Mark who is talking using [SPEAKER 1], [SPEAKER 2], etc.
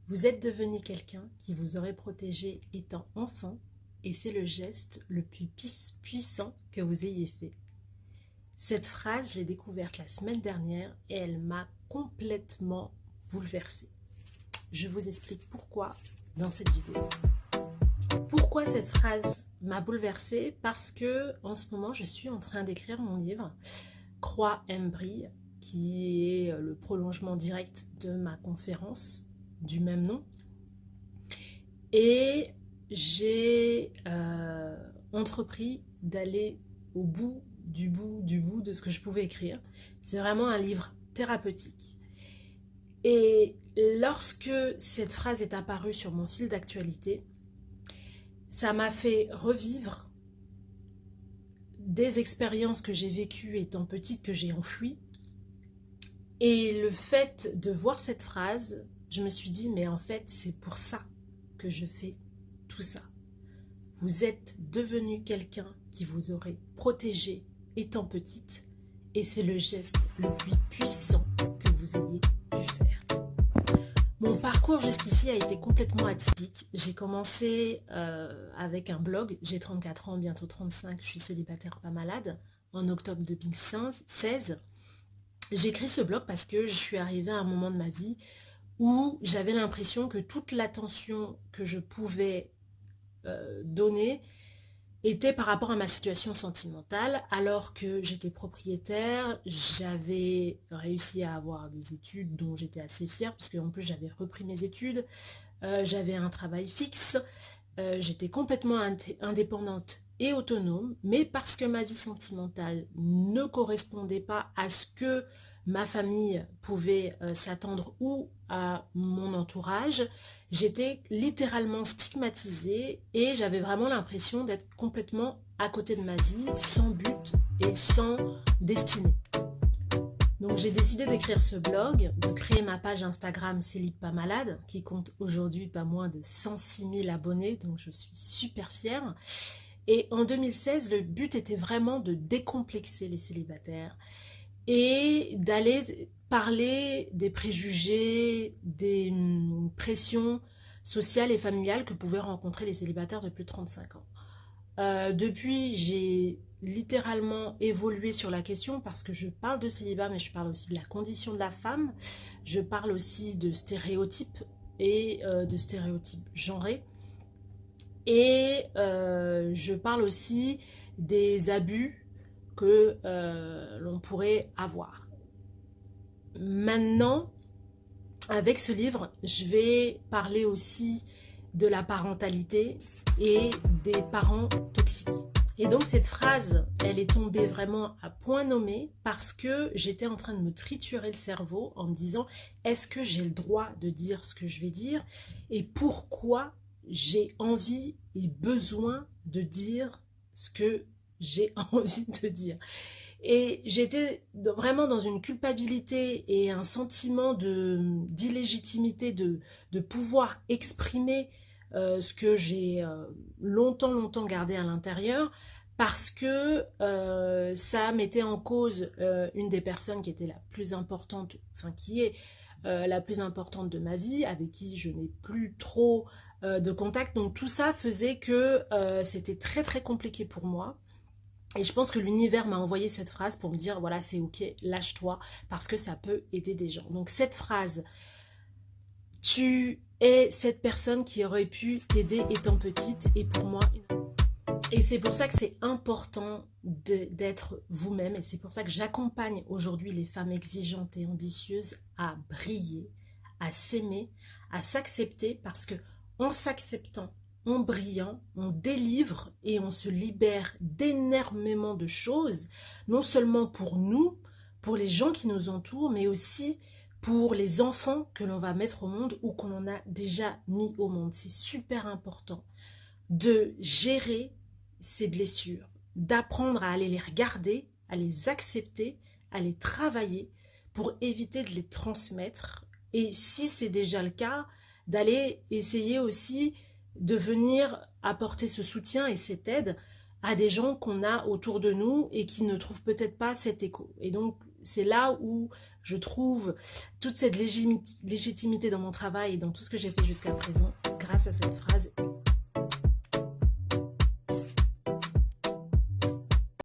[SPEAKER 1] Vous êtes devenu quelqu'un qui vous aurait protégé étant enfant et c'est le geste le plus puissant que vous ayez fait. Cette phrase, j'ai découverte la semaine dernière et elle m'a complètement bouleversée. Je vous explique pourquoi dans cette vidéo. Pourquoi cette phrase m'a bouleversée? Parce que en ce moment, je suis en train d'écrire mon livre Crois, aime, brille, qui est le prolongement direct de ma conférence du même nom. Et j'ai entrepris d'aller au bout de ce que je pouvais écrire. C'est vraiment un livre thérapeutique. Et lorsque cette phrase est apparue sur mon fil d'actualité, ça m'a fait revivre des expériences que j'ai vécues étant petite, que j'ai enfouies. Et le fait de voir cette phrase, je me suis dit, mais en fait, c'est pour ça que je fais tout ça. Vous êtes devenu quelqu'un qui vous aurait protégé étant petite, et c'est le geste le plus puissant que vous ayez pu faire. Mon parcours jusqu'ici a été complètement atypique. J'ai commencé avec un blog, j'ai 34 ans, bientôt 35, je suis célibataire pas malade, en octobre 2016. J'écris ce blog parce que je suis arrivée à un moment de ma vie où j'avais l'impression que toute l'attention que je pouvais donner était par rapport à ma situation sentimentale, alors que j'étais propriétaire, j'avais réussi à avoir des études dont j'étais assez fière, parce qu'en plus j'avais repris mes études, j'avais un travail fixe, j'étais complètement indépendante et autonome, mais parce que ma vie sentimentale ne correspondait pas à ce que ma famille pouvait s'attendre ou à mon entourage, j'étais littéralement stigmatisée et j'avais vraiment l'impression d'être complètement à côté de ma vie, sans but et sans destinée. Donc j'ai décidé d'écrire ce blog, de créer ma page Instagram Célib pas malade, qui compte aujourd'hui pas moins de 106 000 abonnés, donc je suis super fière. Et en 2016, le but était vraiment de décomplexer les célibataires et d'aller parler des préjugés, des pressions sociales et familiales que pouvaient rencontrer les célibataires de plus de 35 ans. Depuis, j'ai littéralement évolué sur la question parce que je parle de célibat, mais je parle aussi de la condition de la femme, je parle aussi de stéréotypes et de stéréotypes genrés, et je parle aussi des abus que l'on pourrait avoir. Maintenant, avec ce livre, je vais parler aussi de la parentalité et des parents toxiques. Et donc cette phrase, elle est tombée vraiment à point nommé parce que j'étais en train de me triturer le cerveau en me disant, est-ce que j'ai le droit de dire ce que je vais dire et pourquoi j'ai envie et besoin de dire ce que j'ai envie de dire. Et j'étais vraiment dans une culpabilité et un sentiment d'illégitimité de pouvoir exprimer ce que j'ai longtemps gardé à l'intérieur parce que ça mettait en cause une des personnes qui était la plus importante, enfin qui est la plus importante de ma vie, avec qui je n'ai plus trop de contact. Donc tout ça faisait que c'était très compliqué pour moi. Et je pense que l'univers m'a envoyé cette phrase pour me dire, voilà, c'est ok, lâche-toi, parce que ça peut aider des gens. Donc cette phrase, tu es cette personne qui aurait pu t'aider étant petite, et pour moi, et c'est pour ça que c'est important d'être vous-même, et c'est pour ça que j'accompagne aujourd'hui les femmes exigeantes et ambitieuses à briller, à s'aimer, à s'accepter, parce que en s'acceptant, en brillant, on délivre et on se libère d'énormément de choses, non seulement pour nous, pour les gens qui nous entourent, mais aussi pour les enfants que l'on va mettre au monde ou qu'on a déjà mis au monde. C'est super important de gérer ces blessures, d'apprendre à aller les regarder, à les accepter, à les travailler pour éviter de les transmettre. Et si c'est déjà le cas, d'aller essayer aussi de venir apporter ce soutien et cette aide à des gens qu'on a autour de nous et qui ne trouvent peut-être pas cet écho. Et donc, c'est là où je trouve toute cette légitimité dans mon travail et dans tout ce que j'ai fait jusqu'à présent grâce à cette phrase.